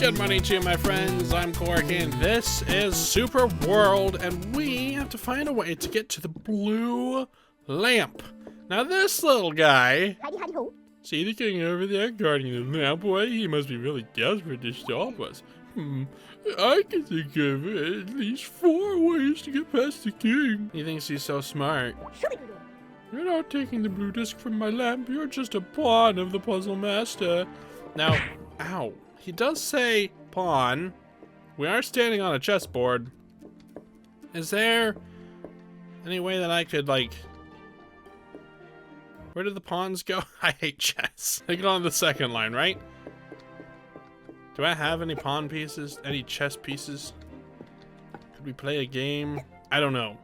Good morning to you, my friends. I'm Cork, and this is Supraworld, and we have to find a way to get to the blue lamp. Now, this little guy... See the king over there guarding the lamp? Boy, he must be really desperate to stop us. I can think of at least 4 ways to get past the king. He thinks he's so smart. You're not taking the blue disc from my lamp. You're just a pawn of the puzzle master. Now, ow. He does say pawn. We are standing on a chessboard. Is there any way that I could, like... Where do the pawns go? I hate chess. They go on the second line, right? Do I have any pawn pieces? Any chess pieces? Could we play a game? I don't know.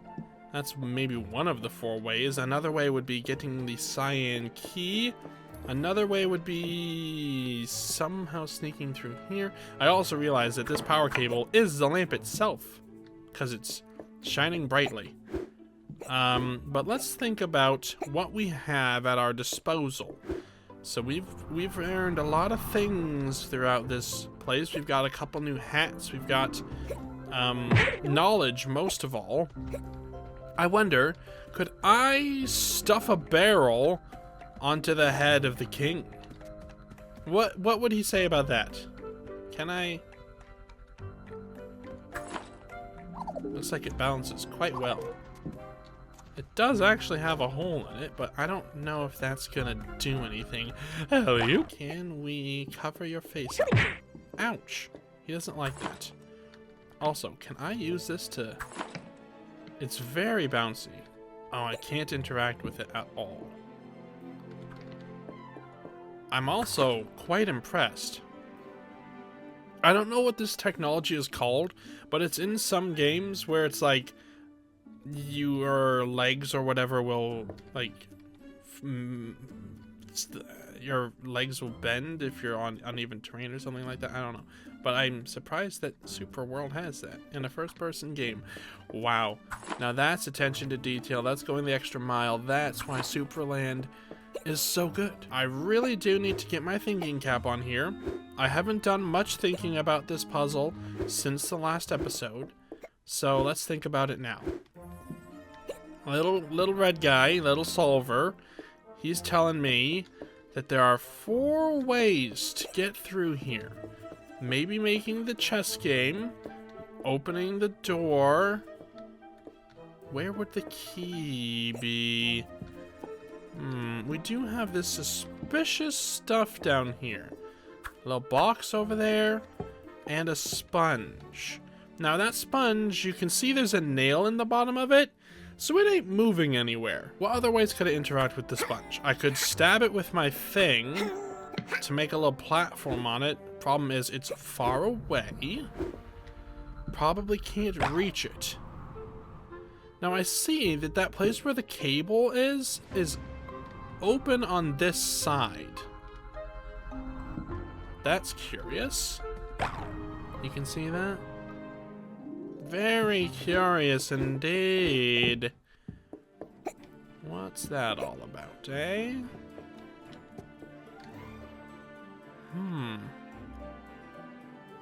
That's maybe one of the 4 ways. Another way would be getting the cyan key. Another way would be somehow sneaking through here. I also realize that this power cable is the lamp itself, because it's shining brightly. But let's think about what we have at our disposal. So we've earned a lot of things throughout this place. We've got a couple new hats. We've got knowledge, most of all. I wonder, could I stuff a barrel onto the head of the king? What would he say about that? Can I? Looks like it balances quite well. It does actually have a hole in it, but I don't know if that's gonna do anything. Hello, you. Can we cover your face up? Ouch. He doesn't like that. Also, can I use this to... It's very bouncy. Oh, I can't interact with it at all. I'm also quite impressed. I don't know what this technology is called, but it's in some games where it's like your legs or whatever will like your legs will bend if you're on uneven terrain or something like that. I don't know, but I'm surprised that Supraworld has that in a first-person game. Wow, now that's attention to detail. That's going the extra mile. That's why Supraland is so good. I really do need to get my thinking cap on here. I haven't done much thinking about this puzzle since the last episode, so let's think about it now. Little red guy, little solver, he's telling me that there are 4 ways to get through here. Maybe making the chess game, opening the door. Where would the key be? We do have this suspicious stuff down here. A little box over there, and a sponge. Now that sponge, you can see there's a nail in the bottom of it, so it ain't moving anywhere. What other ways could I interact with the sponge? I could stab it with my thing to make a little platform on it. Problem is, it's far away. Probably can't reach it. Now I see that that place where the cable is open on this side. That's curious. You can see that? Very curious indeed. What's that all about, eh?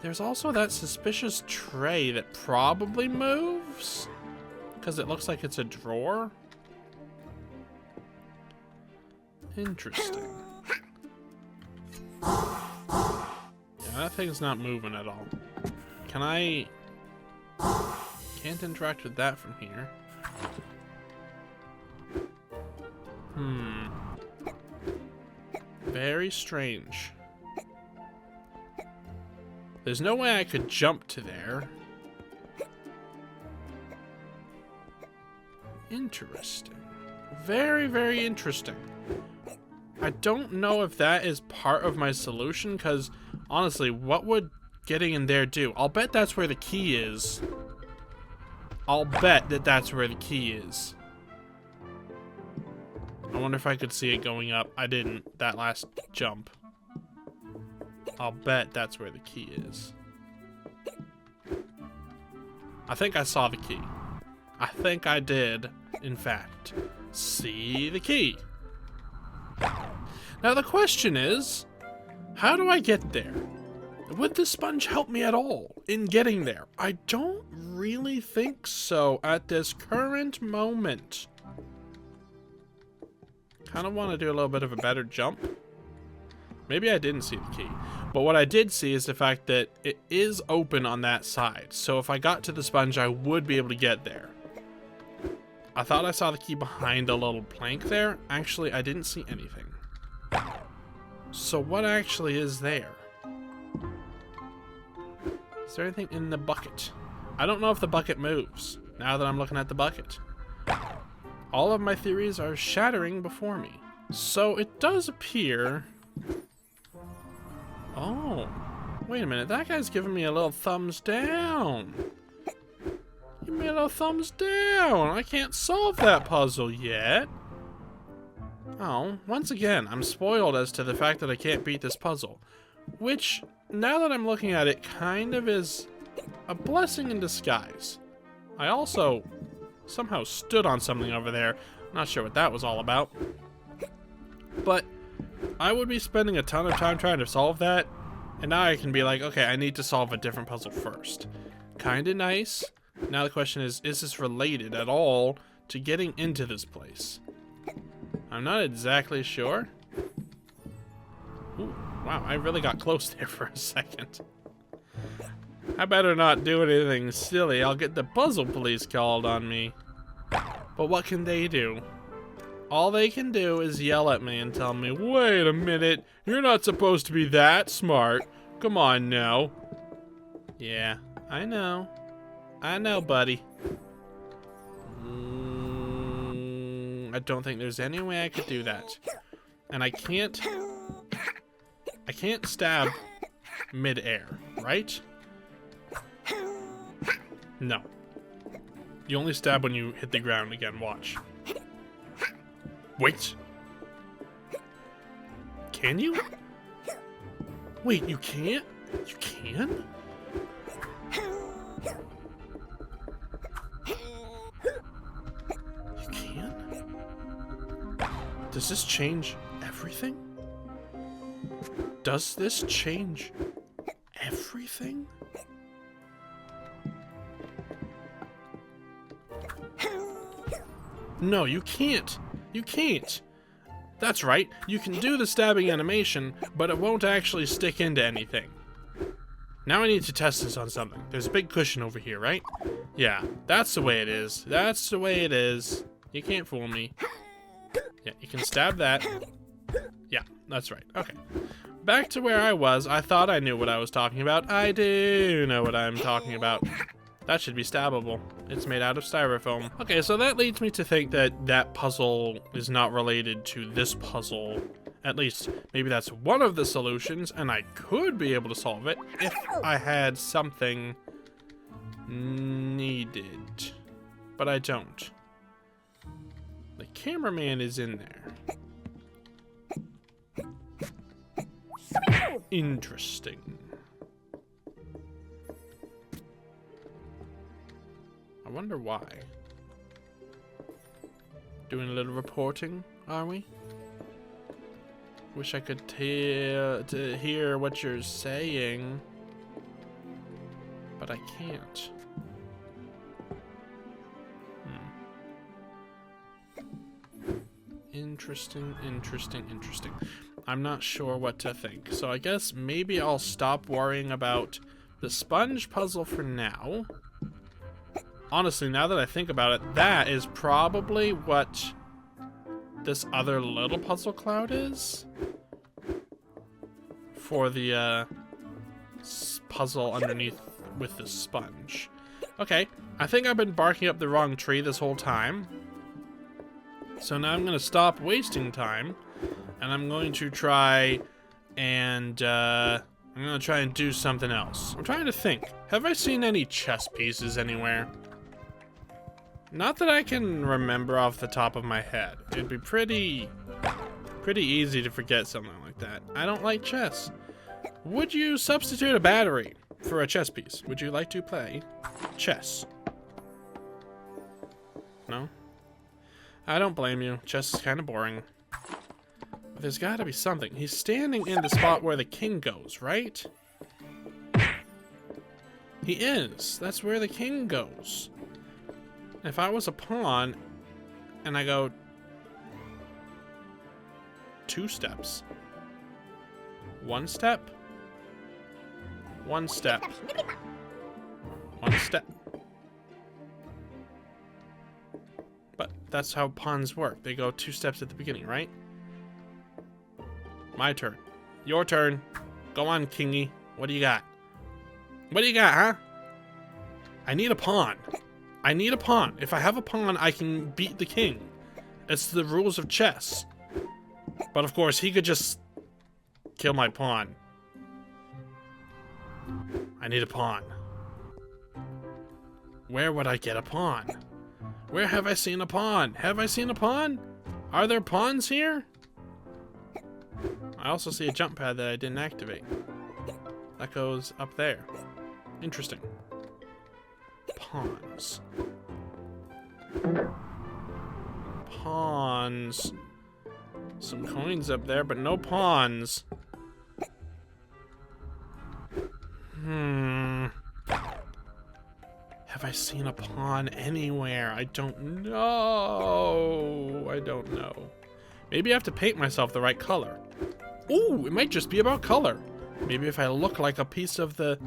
There's also that suspicious tray that probably moves, because it looks like it's a drawer. Interesting. Yeah, that thing's not moving at all. Can I... Can't interact with that from here. Very strange. There's no way I could jump to there. Interesting. Very, very interesting. I don't know if that is part of my solution, because honestly, what would getting in there do? I'll bet that's where the key is. I'll bet that that's where the key is. I wonder if I could see it going up. I didn't, that last jump. I'll bet that's where the key is. I think I saw the key. I think I did, in fact, see the key. Now the question is, how do I get there? Would the sponge help me at all in getting there? I don't really think so at this current moment. Kind of want to do a little bit of a better jump. Maybe I didn't see the key. But what I did see is the fact that it is open on that side. So if I got to the sponge, I would be able to get there. I thought I saw the key behind a little plank there. Actually, I didn't see anything. So what actually is there? Is there anything in the bucket? I don't know if the bucket moves, now that I'm looking at the bucket. All of my theories are shattering before me. So it does appear... Oh, wait a minute. That guy's giving me a little thumbs down. Give me a little thumbs down. I can't solve that puzzle yet. Oh, once again, I'm spoiled as to the fact that I can't beat this puzzle. Which, now that I'm looking at it, kind of is a blessing in disguise. I also somehow stood on something over there. Not sure what that was all about. But I would be spending a ton of time trying to solve that, and now I can be like, okay, I need to solve a different puzzle first. Kinda nice. Now the question is this related at all to getting into this place? I'm not exactly sure. Ooh, wow, I really got close there for a second. I better not do anything silly. I'll get the puzzle police called on me. But what can they do? All they can do is yell at me and tell me, wait a minute, you're not supposed to be that smart. Come on now. Yeah, I know. I know, buddy. I don't think there's any way I could do that. And I can't stab mid-air, right? No. You only stab when you hit the ground again, watch. Wait. Can you? Wait, you can't? You can? You can? Does this change everything? Does this change everything? No, you can't. You can't. That's right. You can do the stabbing animation, but it won't actually stick into anything. Now I need to test this on something. There's a big cushion over here, right? Yeah, that's the way it is. That's the way it is. You can't fool me. Yeah, you can stab that. Yeah, that's right. Okay. Back to where I was. I thought I knew what I was talking about. I do know what I'm talking about. That should be stabbable. It's made out of styrofoam. Okay, so that leads me to think that that puzzle is not related to this puzzle. At least, maybe that's one of the solutions, and I could be able to solve it if I had something needed. But I don't. The cameraman is in there. Interesting. I wonder why. Doing a little reporting, are we? Wish I could hear what you're saying, but I can't. Interesting, interesting, interesting. I'm not sure what to think, so I guess maybe I'll stop worrying about the sponge puzzle for now. Honestly, now that I think about it, that is probably what this other little puzzle cloud is for the puzzle underneath with the sponge. Okay, I think I've been barking up the wrong tree this whole time. So now I'm going to stop wasting time, and I'm going to try and do something else. I'm trying to think. Have I seen any chess pieces anywhere? Not that I can remember off the top of my head. It'd be pretty easy to forget something like that. I don't like chess. Would you substitute a battery for a chess piece? Would you like to play chess? No? I don't blame you. Chess is kind of boring. But there's got to be something. He's standing in the spot where the king goes, right? He is. That's where the king goes. If I was a pawn and I go 2 steps. 1 step. 1 step. 1 step. But that's how pawns work. They go 2 steps at the beginning, right? My turn. Your turn. Go on, Kingy. What do you got? What do you got, huh? I need a pawn. I need a pawn. If I have a pawn, I can beat the king. It's the rules of chess. But of course, he could just kill my pawn. I need a pawn. Where would I get a pawn? Where have I seen a pawn? Have I seen a pawn? Are there pawns here? I also see a jump pad that I didn't activate. That goes up there. Interesting. Pawns. Pawns. Some coins up there, but no pawns. Have I seen a pawn anywhere? I don't know. I don't know. Maybe I have to paint myself the right color. Ooh, it might just be about color. Maybe if I look like a piece of the...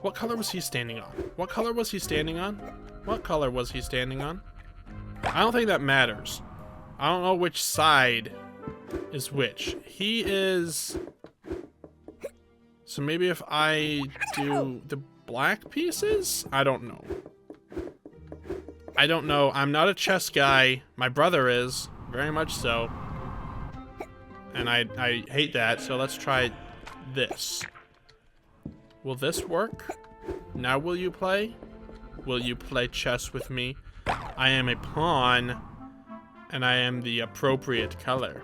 What color was he standing on? What color was he standing on? What color was he standing on? I don't think that matters. I don't know which side is which. He is... So maybe if I do the black pieces? I don't know. I don't know. I'm not a chess guy. My brother is. Very much so. And I hate that, so let's try this. Will this work? Now will you play? Will you play chess with me? I am a pawn, and I am the appropriate color.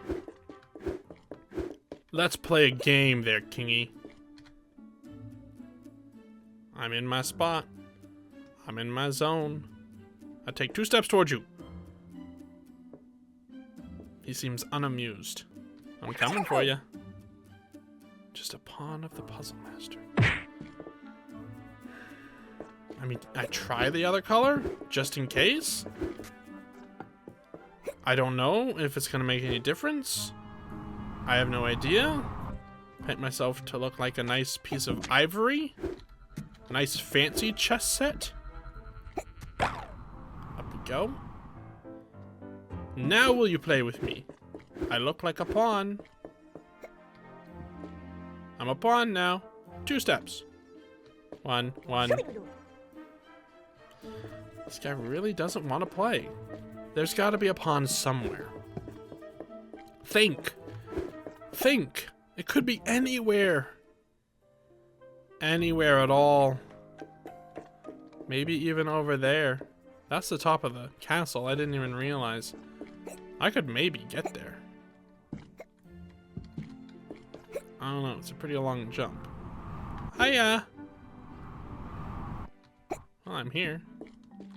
Let's play a game there, Kingy. I'm in my spot. I'm in my zone. I take 2 steps towards you. He seems unamused. I'm coming for you. Just a pawn of the puzzle master. I mean, I try the other color, just in case. I don't know if it's gonna make any difference. I have no idea. Paint myself to look like a nice piece of ivory. A nice fancy chess set. Up we go. Now will you play with me? I look like a pawn. I'm a pawn now. 2 steps. 1, 1. This guy really doesn't want to play. There's got to be a pawn somewhere. Think. Think. It could be anywhere. Anywhere at all. Maybe even over there. That's the top of the castle. I didn't even realize. I could maybe get there. I don't know. It's a pretty long jump. Hiya! Well, I'm here.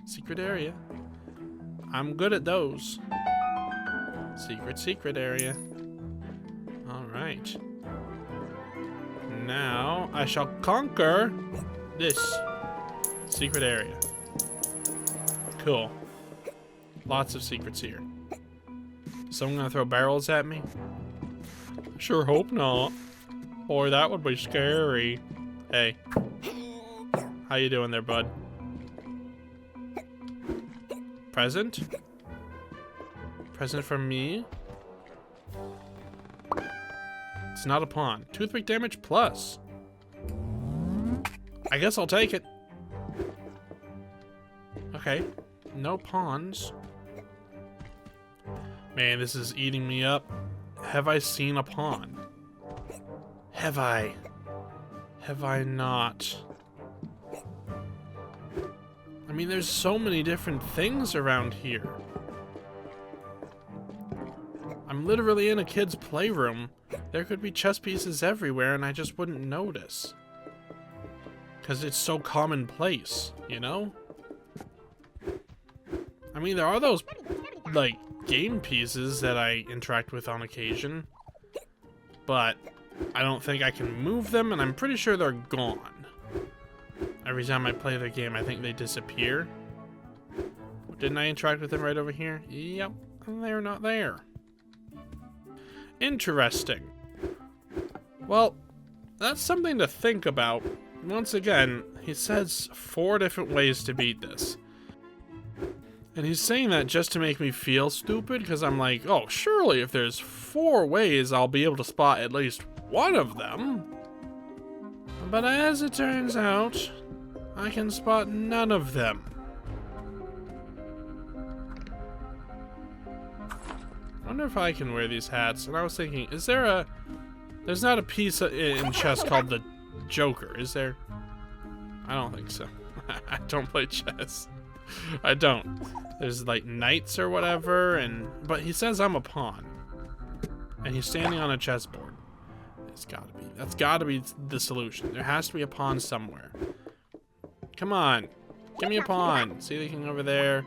Secret area. I'm good at those. Secret area. Alright. Now, I shall conquer this secret area. Cool. Lots of secrets here. Someone gonna throw barrels at me? Sure hope not. Boy, that would be scary. Hey. How you doing there, bud? Present? Present from me? It's not a pawn. Toothpick damage plus. I guess I'll take it. Okay. No pawns. Man, this is eating me up. Have I seen a pawn? Have I? Have I not? I mean, there's so many different things around here. I'm literally in a kid's playroom. There could be chess pieces everywhere and I just wouldn't notice. Because it's so commonplace, you know? I mean, there are those, like, game pieces that I interact with on occasion. But I don't think I can move them and I'm pretty sure they're gone. I Every time I play the game, I think they disappear. Didn't I interact with them right over here? Yep, and they're not there. Interesting. Well, that's something to think about. Once again, he says 4 different ways to beat this. And he's saying that just to make me feel stupid, because I'm like, oh, surely if there's 4 ways, I'll be able to spot at least one of them. But as it turns out, I can spot none of them. I wonder if I can wear these hats. And I was thinking, is there a... There's not a piece in chess called the Joker, is there? I don't think so. I don't play chess. I don't. There's like knights or whatever, but he says I'm a pawn. And he's standing on a chessboard. It's gotta be. That's gotta be the solution. There has to be a pawn somewhere. Come on. Give me a pawn. See the king over there?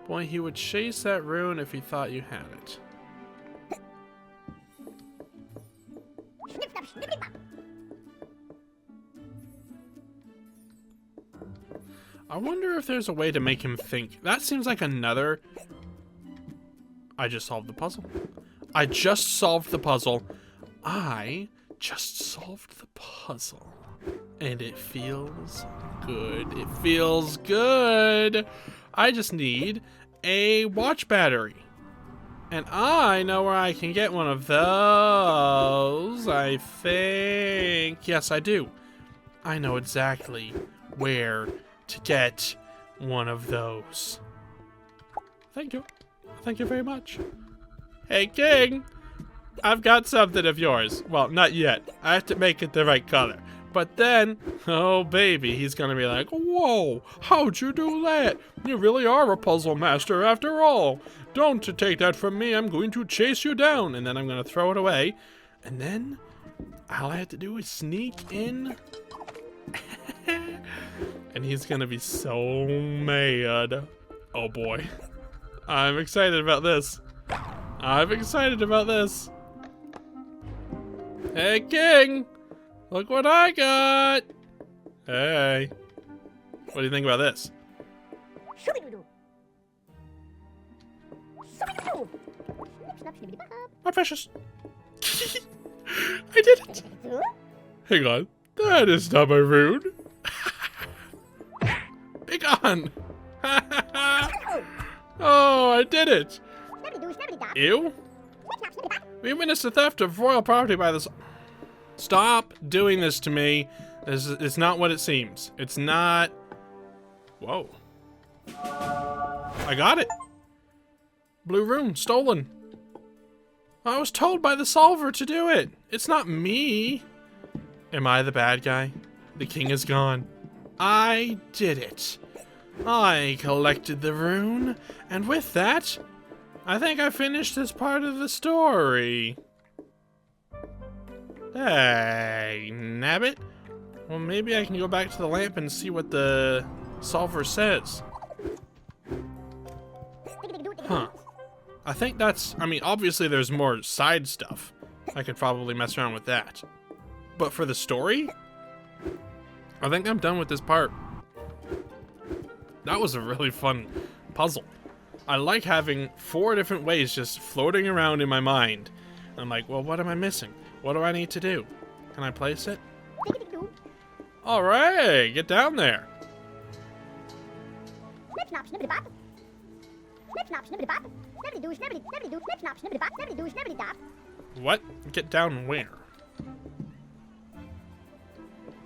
Boy, he would chase that rune if he thought you had it. I wonder if there's a way to make him think. That seems like another... I just solved the puzzle. I just solved the puzzle. I just solved the puzzle. And it feels good. It feels good. I just need a watch battery. And I know where I can get one of those, I think. Yes, I do. I know exactly where to get one of those. Thank you. Thank you very much. Hey, King. I've got something of yours. Well, not yet. I have to make it the right color. But then, oh baby, he's gonna be like, whoa, how'd you do that? You really are a puzzle master after all. Don't take that from me, I'm going to chase you down. And then I'm gonna throw it away. And then, all I have to do is sneak in. And he's gonna be so mad. Oh boy. I'm excited about this. I'm excited about this. Hey, King! Look what I got! Hey. What do you think about this? My precious. I did it! Hang on. That is not my rune. Be gone! Oh, I did it! Ew. We witnessed the theft of royal property by this... Stop doing this to me. It's not what it seems. It's not... Whoa. I got it. Blue rune, stolen. I was told by the solver to do it. It's not me. Am I the bad guy? The king is gone. I did it. I collected the rune, and with that, I think I finished this part of the story. Hey, nabbit. Well, maybe I can go back to the lamp and see what the solver says. Huh. I think that's... I mean, obviously there's more side stuff. I could probably mess around with that. But for the story, I think I'm done with this part. That was a really fun puzzle. I like having 4 different ways just floating around in my mind. And I'm like, well, what am I missing? What do I need to do? Can I place it? Alright, get down there. What? Get down where?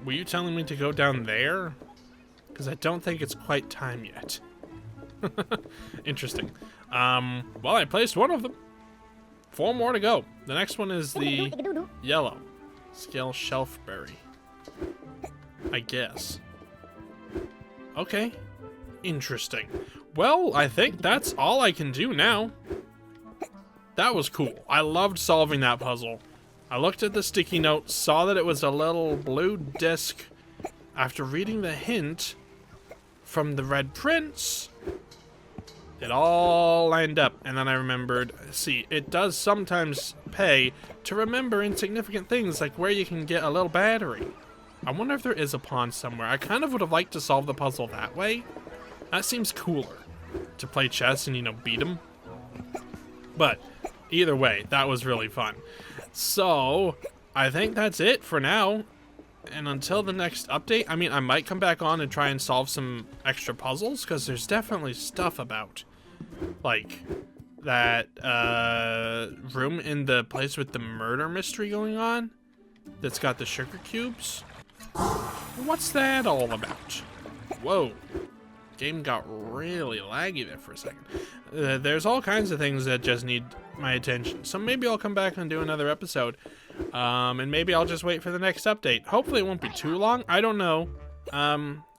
Were you telling me to go down there? Because I don't think it's quite time yet. Interesting. Well, I placed one of them. 4 more to go. The next one is the yellow. Scale shelfberry. I guess. Okay. Interesting. Well, I think that's all I can do now. That was cool. I loved solving that puzzle. I looked at the sticky note, saw that it was a little blue disc. After reading the hint from the Red Prince, it all lined up. And then I remembered, see, it does sometimes pay to remember insignificant things like where you can get a little battery. I wonder if there is a pond somewhere. I kind of would have liked to solve the puzzle that way. That seems cooler, to play chess and, you know, beat them. But either way, that was really fun. So I think that's it for now. And until the next update, I mean, I might come back on and try and solve some extra puzzles, because there's definitely stuff about. Like, that room in the place with the murder mystery going on that's got the sugar cubes. What's that all about? Whoa. Game got really laggy there for a second. There's all kinds of things that just need my attention. So maybe I'll come back and do another episode. And maybe I'll just wait for the next update. Hopefully it won't be too long. I don't know.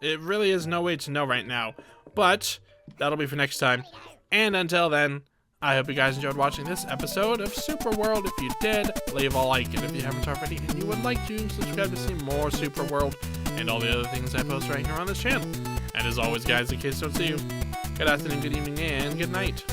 It really is no way to know right now. But that'll be for next time. And until then, I hope you guys enjoyed watching this episode of Supraworld. If you did, leave a like. And if you haven't already and you would like to, subscribe to see more Supraworld and all the other things I post right here on this channel. And as always, guys, in case I don't see you, good afternoon, good evening, and good night.